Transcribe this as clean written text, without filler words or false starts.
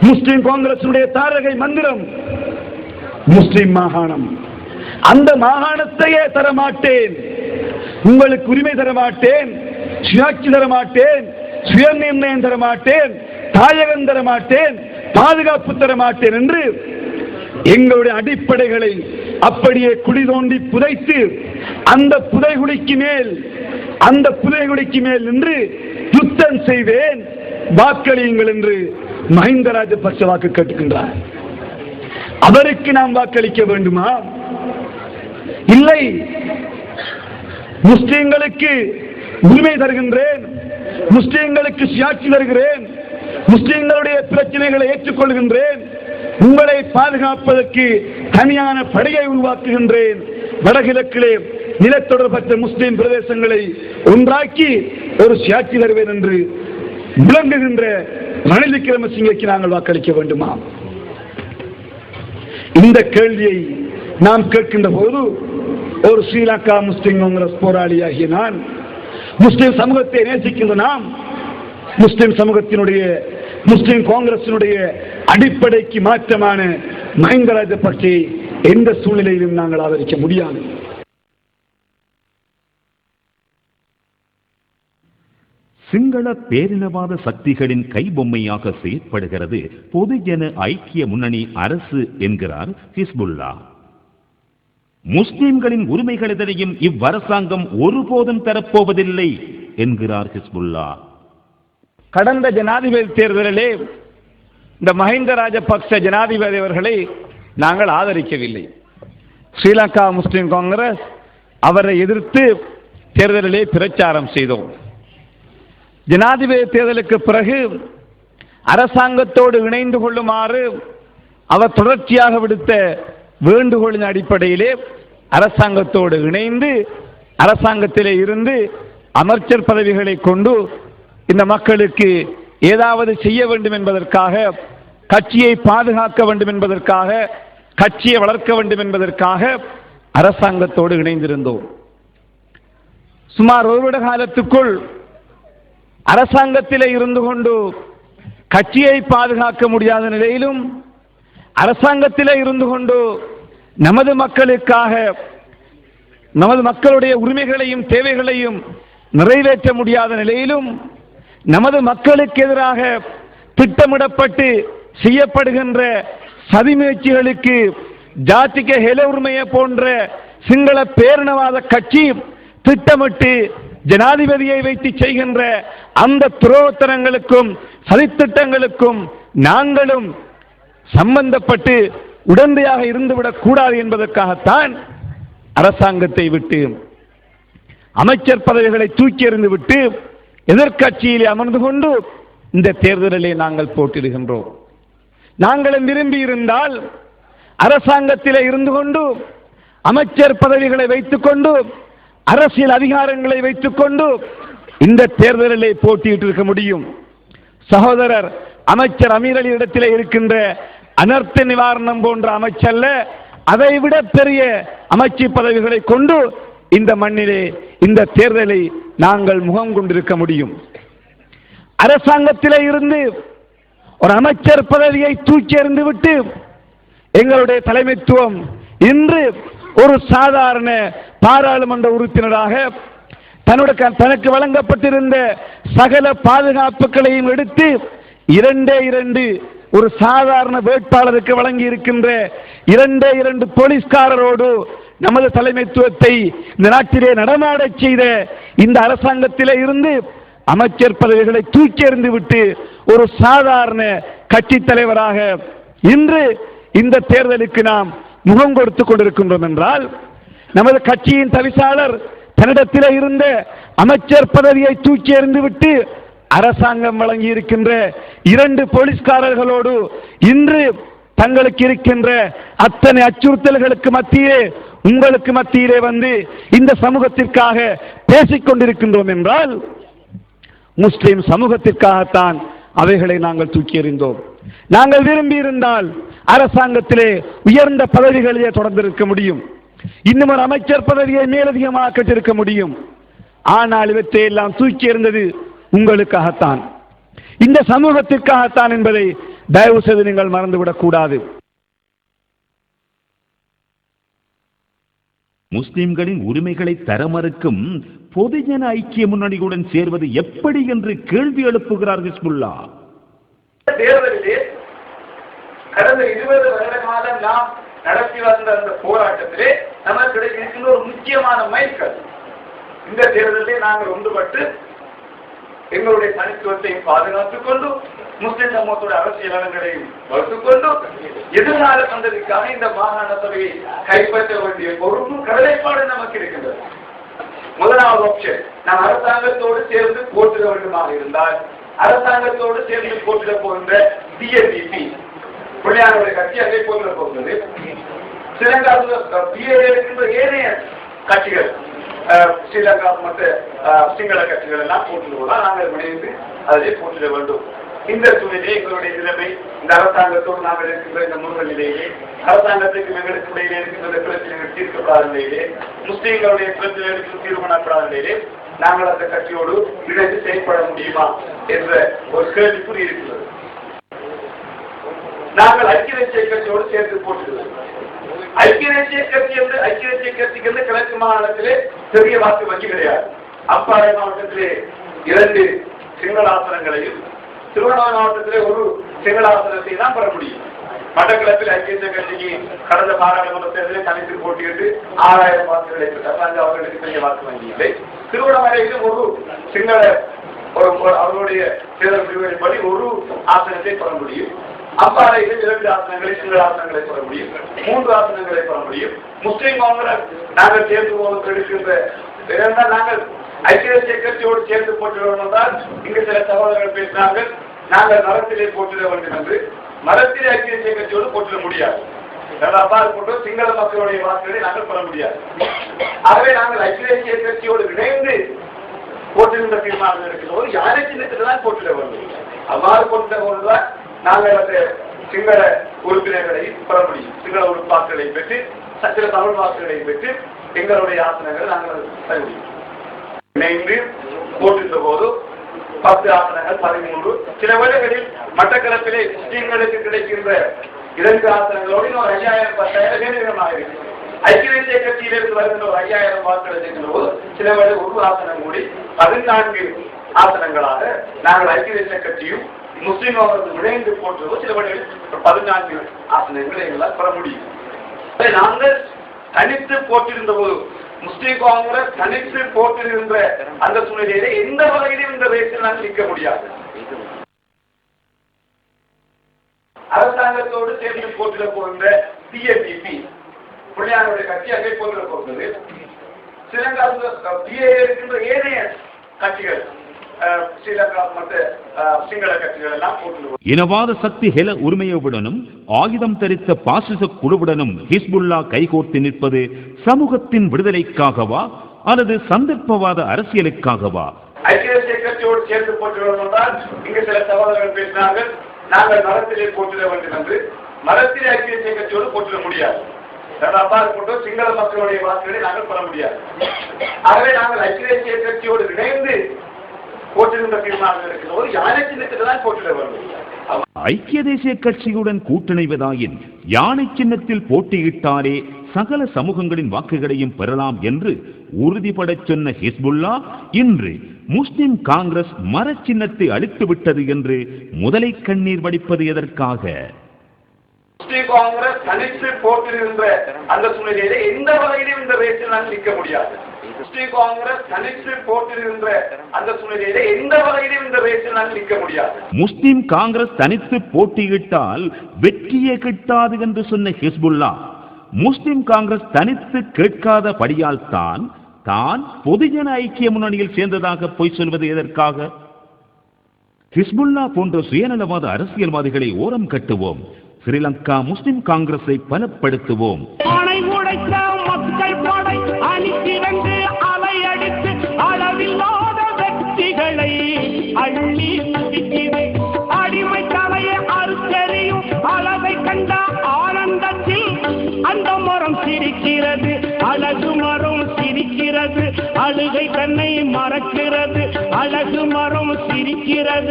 முஸ்லிம் காங்கிரசுடைய தாரகை மந்திரம் முஸ்லிம் மாகாணம். அந்த மாகாணத்தையே தரமாட்டேன், உங்களுக்கு உரிமை தரமாட்டேன், சுயாட்சி தரமாட்டேன், சுய நிர்ணயம் தரமாட்டேன், தாயகம் தரமாட்டேன், பாதுகாப்பு தரமாட்டேன் என்று எங்களுடைய அடிப்படைகளை அப்படியே குழி தோண்டி புதைத்து அந்த புதைகுழிக்கு மேல் நின்று யுத்தம் செய்வேன், வாக்களியுங்கள் என்று மஹிந்த ராஜபக்ஷ வாக்கு கேட்டுக்கின்றார். அவருக்கு நாம் வாக்களிக்க வேண்டுமா? இல்லை. முஸ்லிம்களுக்கு உரிமை தருகின்றேன், முஸ்லிம்களுக்கு சுயாட்சி தருகிறேன், முஸ்லிம்களுடைய பிரச்சனைகளை ஏற்றுக்கொள்கின்றேன், உங்களை பாதுகாப்பதற்கு தனியான படையை உருவாக்குகின்றேன், வடகிழக்கிலே நிலத்தொடர்பற்ற முஸ்லிம் பிரதேசங்களை ஒன்றாக்கி ஒரு சுயாட்சி தருவேன் என்று விளங்குகின்ற ரணில் விக்ரமசிங்கேக்கு நாங்கள் வாக்களிக்க வேண்டுமா? இந்த கேள்வியை நாம் கேட்கின்ற போது ஒரு ஸ்ரீலங்கா முஸ்லிம் காங்கிரஸ் போராளியாகிய நான், முஸ்லிம் சமூகத்தை நேசிக்கின்ற நாம், முஸ்லிம் சமூகத்தினுடைய முஸ்லிம் காங்கிரசினுடைய அடிப்படைக்கு மாற்றமான மஹிந்த ராஜபக்ஷவை எந்த சூழ்நிலையிலும் நாங்கள் ஆதரிக்க முடியாது. சிங்கள பேரினவாத சக்திகளின் கைபொம்மையாக செயற்படுகிறது பொதுஜன ஐக்கிய முன்னணி அரசு என்கிறார் ஹிஸ்புல்லா. முஸ்லிம்களின் உரிமைகள் எதனையும் இவ்வரசாங்கம் ஒருபோதும் தரப்போவதில்லை என்கிறார் ஹிஸ்புல்லா. கடந்த ஜனாதிபதி தேர்தலிலே இந்த மஹிந்த ராஜபக்ஷ ஜனாதிபதி அவர்களை நாங்கள் ஆதரிக்கவில்லை. ஸ்ரீலங்கா முஸ்லிம் காங்கிரஸ் அவரை எதிர்த்து தேர்தலிலே பிரச்சாரம் செய்தோம். ஜனாதிபதி தேர்தலுக்கு பிறகு அரசாங்கத்தோடு இணைந்து கொள்ளுமாறு அவர் தொடர்ச்சியாக விடுத்த வேண்டுகோளின் அடிப்படையிலே அரசாங்கத்தோடு இணைந்து அரசாங்கத்திலே இருந்து அமைச்சர் பதவிகளை கொண்டு இந்த மக்களுக்கு ஏதாவது செய்ய வேண்டும் என்பதற்காக, கட்சியை பாதுகாக்க வேண்டும் என்பதற்காக, கட்சியை வளர்க்க வேண்டும் என்பதற்காக அரசாங்கத்தோடு இணைந்திருந்தோம். சுமார் ஒரு வருட காலத்துக்குள் அரசாங்கத்திலே இருந்து கொண்டு கட்சியை பாதுகாக்க முடியாத நிலையிலும், அரசாங்கத்திலே இருந்து கொண்டு நமது மக்களுக்காக நமது மக்களுடைய உரிமைகளையும் தேவைகளையும் நிறைவேற்ற முடியாத நிலையிலும், நமது மக்களுக்கு எதிராக திட்டமிடப்பட்டு செய்யப்படுகின்ற சதி முயற்சிகளுக்கு ஜாதிக ஹெல உரிமையை போன்ற சிங்கள பேரினவாத கட்சி திட்டமிட்டு ஜனாதிபதியை வைத்து செய்கின்ற அந்த துரோகத்தனங்களுக்கும் சதித்திட்டங்களுக்கும் நாங்களும் சம்பந்தப்பட்டு உடந்தையாக இருந்துவிடக் கூடாது என்பதற்காகத்தான் அரசாங்கத்தை விட்டு அமைச்சர் பதவிகளை தூக்கி எறிந்து விட்டு எதிர்க்கட்சியிலே அமர்ந்து கொண்டு இந்த தேர்தலிலே நாங்கள் போட்டியிடுகின்றோம். நாங்களும் விரும்பி இருந்தால் அரசாங்கத்திலே இருந்து கொண்டு அமைச்சர் பதவிகளை வைத்துக் கொண்டு அரசியல் அதிகாரங்களை வைத்துக் கொண்டு இந்த தேர்தலிலே போட்டியிட்டு இருக்க முடியும். சகோதரர் அமைச்சர் அமீர் அலி இடத்திலே இருக்கின்ற அனர்த்த நிவாரணம் போன்ற அமைச்சல்ல, அதைவிட பெரிய அமைச்சு பதவிகளை கொண்டு இந்த மண்ணிலே இந்த தேர்தலை நாங்கள் முகம் கொண்டிருக்க முடியும். அரசாங்கத்திலே இருந்து ஒரு அமைச்சர் பதவியை தூக்கி எறிந்து விட்டு எங்களுடைய தலைமைத்துவம் இன்று ஒரு சாதாரண பாராளுமன்ற உறுப்பினராக தனக்கு வழங்கப்பட்டிருந்த சகல பாதுகாப்புகளையும் எடுத்து இரண்டு ஒரு சாதாரண வேட்பாளருக்கு வழங்கி இருக்கின்ற இரண்டு போலீஸ்காரரோடு நமது தலைமைத்துவத்தை இந்த நாட்டிலே நடமாடச் செய்த இந்த அரசாங்கத்திலே இருந்து அமைச்சர் பதவிகளை தூக்கி எறிந்து விட்டு ஒரு சாதாரண கட்சி தலைவராக இன்று இந்த தேர்தலுக்கு நாம் முகம் கொடுத்துக் கொண்டிருக்கின்றோம் என்றால், நமது கட்சியின் தவிசாளர் தன்னிடத்திலே இருந்த அமைச்சர் பதவியை தூக்கி எறிந்து விட்டு அரசாங்கம் வழங்கி இருக்கின்ற 2 போலீஸ்காரர்களோடு இன்று தங்களுக்கு இருக்கின்ற அத்தனை அச்சுறுத்தல்களுக்கு மத்தியே உங்களுக்கு மத்தியிலே வந்து இந்த சமூகத்திற்காக பேசிக் கொண்டிருக்கின்றோம் என்றால், முஸ்லிம் சமூகத்திற்காகத்தான் அவைகளை நாங்கள் தூக்கி எறிந்தோம். நாங்கள் விரும்பி இருந்தால் அரசாங்கத்திலே உயர்ந்த பதவிகளிலே தொடர்ந்திருக்க முடியும், இன்னும் ஒரு அமைச்சர் பதவியை மேலதிகமாக கட்டிருக்க முடியும். ஆனால் இவற்றை எல்லாம் தூக்கி எறிந்தது உங்களுக்காகத்தான். இந்த சமூகத்திற்காகத்தான் என்பதை தயவு செய்து நீங்கள் மறந்துவிடக் கூடாது. முஸ்லிம்களின் உரிமைகளை தரமறுக்கும் பொதுஜன ஐக்கிய முன்னணியுடன் சேர்வது எப்படி என்று கேள்வி எழுப்புகிறார் ஹிஸ்புல்லா. தேர்தலிலே கடந்த 20 வருட காலம் நாம் நடத்தி வந்த அந்த போராட்டத்திலே நமக்கு இருக்கின்ற ஒரு முக்கியமான மைல்கல். இந்த தேர்தலிலே நாங்கள் ஒன்றுபட்டு எங்களுடைய தனித்துவத்தை பாதுகாத்துக் கொண்டு முஸ்லிம் சமூகத்தோட அரசியல் நலன்களையும் வளர்த்துக் கொண்டு எதிர்கால சந்ததிக்காக இந்த மாகாண சபையை கைப்பற்ற வேண்டிய பொறுப்பும் கடலைப்பாடு நமக்கு இருக்கின்றது. முதலாவது ஆப்ஷன், நாம் அரசாங்கத்தோடு சேர்ந்து போட்டிட வேண்டுமாக இருந்தால் அரசாங்கத்தோடு சேர்ந்து போட்டிட போகின்ற டிஎன்டிபி பிள்ளையாருடைய கட்சி அதை போட்டிட போகிறது. இருக்கின்ற ஏனைய கட்சிகள் ஸ்ரீலங்கா மற்ற சிங்கள கட்சிகள் எல்லாம் போட்டிடுவதால் நாங்கள் இணைந்து அதிலே போட்டிட வேண்டும். இந்த சூழ்நிலையே எங்களுடைய நிலைமை இந்த அரசாங்கத்தோடு நாங்கள் இருக்கின்ற இந்த முருகல் நிலையிலே அரசாங்கத்துக்கு எங்களுக்கு இடையிலே இருக்கின்ற பிரச்சனைகள் தீர்க்கப்படாத நிலையிலே முஸ்லீம்களுடைய பிரச்சனைகளுக்கு தீர்மானப்படாத நிலையிலே நாங்கள் அந்த கட்சியோடு இணைந்து செயல்பட முடியுமா என்ற ஒரு கேள்விக்குறி இருக்கிறது. நாங்கள் ஐக்கிய தேசிய கட்சியோடு சேர்த்து போட்டுள்ளோம். ஐக்கிய தேசிய கட்சிக்கு வந்து கிழக்கு மாகாணத்திலே பெரிய வாக்கு வங்கி கிடையாது. அம்பாறை மாவட்டத்திலே 2 சிங்கள ஆசனங்களையும் திருவண்ணாமலை மாவட்டத்திலே ஒரு சிங்கள ஆசனத்தை தான் பெற முடியும். மட்டக்களப்பில் ஐக்கிய தேசிய கட்சிக்கு கடந்த பாராளுமன்ற தேர்தலில் தனித்து போட்டியிட்டு 6000 வாக்குகளை பெற்றார். அவர்களுக்கு பெரிய வாக்கு வங்கி இல்லை. திருவண்ணாமலையிலும் ஒரு சிங்கள அவர்களுடைய தேர்தல் பிரிவுகளின்படி ஒரு ஆசனத்தை பெற முடியும். அம்பாறையில் 2 ஆசனங்களை சிங்கள ஆசனங்களை பெற முடியும், 3 ஆசனங்களை பெற முடியும். முஸ்லீம் காங்கிரஸ் நாங்கள் சேர்ந்து போவது எடுக்கின்ற இரண்டால் நாங்கள் ஐக்கிய தேசிய கட்சியோடு சேர்ந்து போட்டிட என்றால் இங்கு சில சகோதரர்கள் பேசினார்கள், நாங்கள் மரத்திலே போட்டிட வேண்டும் என்று. மரத்திலே ஐக்கிய தேசிய கட்சியோடு போட்டிட முடியாது. அவ்வாறு போட்டு சிங்கள மக்களுடைய வாக்குகளை நாங்கள் பெற முடியாது. ஆகவே நாங்கள் ஐக்கிய தேசிய கட்சியோடு இணைந்து போட்டிருந்த தீர்மானம் இருக்கிறோம். யாரை சின்னத்தில் தான் போட்டிட வேண்டும். அவ்வாறு போட்டிட போதுதான் நாங்கள் அந்த சிங்கள உறுப்பினர்களை பெற முடியும். சிங்கள உறுப்பாக்களை பெற்று சில தமிழ் வாக்குகளை பெற்று எங்களுடைய ஆசனங்களை நாங்கள் பெற முடியும். இணைந்து போட்டிருந்த போது 10 ஆசனங்கள் 13, சில வேளைகளில் மட்டக்களப்பிலே முஸ்லீம்களுக்கு கிடைக்கின்ற 2 ஆசனங்களோடு இன்னொரு 5000 10,000 வேறுவிதமாக இருக்கு. ஐக்கிய தேசிய கட்சியிலிருந்து வருகின்ற ஒரு 5000 வாக்குகளை செய்கின்ற போது சில வேளை ஒரு ஆசனம் கூடி 14 ஆசனங்களாக நாங்கள் ஐக்கிய தேசிய கட்சியும் முஸ்லீம் அவர்கள் இணைந்து போட்டுவோ சில வழிகளில் 14 ஆசனங்களை எங்களால் பெற முடியும். நாங்கள் தனித்து போட்டிருந்த போது முஸ்லீம் காங்கிரஸ் தனித்து போட்டிருந்த அந்த சூழ்நிலையிலே எந்த வகையிலும் இந்த ரேஸில் நாங்கள் நிற்க முடியாது. அரசாங்கத்தோடு சேர்ந்து போட்டிட போகின்ற டிஎன்டிபி பிள்ளையாருடைய கட்சி அங்கே போட்டிட போகிறது. ஸ்ரீலங்கா இருக்கின்ற ஏனைய கட்சிகள் இனவாத சக்தி ஹெல உரிமையுடனும் ஆயுதம் தரித்த பாசிச குழுவுடனும் ஹிஸ்புல்லா கைகோர்த்து நிற்பது சமூகத்தின் விடுதலைக்காகவா அல்லது சந்தர்ப்பவாத அரசியலுக்காகவா? ஐக்கிய தேசிய கட்சியோடு சேர்ந்து போட்டிடுவோம் என்றால் இங்கு சில சகோதரர்கள் பேசினார்கள், நாங்கள் மரத்திலே போட்டிட வேண்டும் என்று. மரத்திலே ஐக்கிய தேசிய கட்சியோடு போட்டிட முடியாது. அவ்வாறு போட்டு சிங்கள மக்களுடைய வாக்குகளை நாங்கள் பெற முடியாது. ஆகவே நாங்கள் ஐக்கிய தேசிய கட்சியோடு இணைந்து ஐக்கிய தேசிய கட்சியுடன் கூட்டணிவதாயின் யானை சின்னத்தில் போட்டியிட்டாலே சகல சமூகங்களின் வாக்குகளையும் பெறலாம் என்று உறுதிபட சொன்ன ஹிஸ்புல்லா இன்று முஸ்லிம் காங்கிரஸ் மர சின்னத்தை அளித்து விட்டது என்று முதலை கண்ணீர் வடிப்பது எதற்காக? முஸ்லிம் காங்கிரஸ் தனித்து போட்டிருந்த அந்த சூழ்நிலையிலே எந்த வகையிலும் இந்த ரேஸில் நாங்கள் நிற்க முடியாது. முஸ்லிம் காங்கிரஸ் தனித்து போட்டிருந்த அந்த சூழ்நிலையிலே எந்த வகையிலும் இந்த ரேஸில் நாங்கள் நிற்க முடியாது. முஸ்லிம் காங்கிரஸ் தனித்து போட்டியிட்டால் வெற்றியே கிட்டாது என்று சொன்ன ஹிஸ்புல்லா முஸ்லிம் காங்கிரஸ் தனித்து கேட்காத படியால் தான் பொதுஜன ஐக்கிய முன்னணியில் சேர்ந்ததாக போய் சொல்வது எதற்காக? ஹிஸ்புல்லா போன்ற சுயநலவாத அரசியல்வாதிகளை ஓரம் கட்டுவோம். ஸ்ரீலங்கா முஸ்லிம் காங்கிரஸை பலப்படுத்துவோம். மக்கள் படை அணிதிரண்டு அலையடித்து அளவில்லாத வெற்றிகளை அள்ளி அடிமை தலையை அறுத்தெறியும் அளவை கண்ட ஆனந்தத்தில் அந்த மரம் சிரிக்கிறது, அழகு மரம் சிரிக்கிறது, அழுகை தன்னை மறக்கிறது, அழகு மரம் சிரிக்கிறது.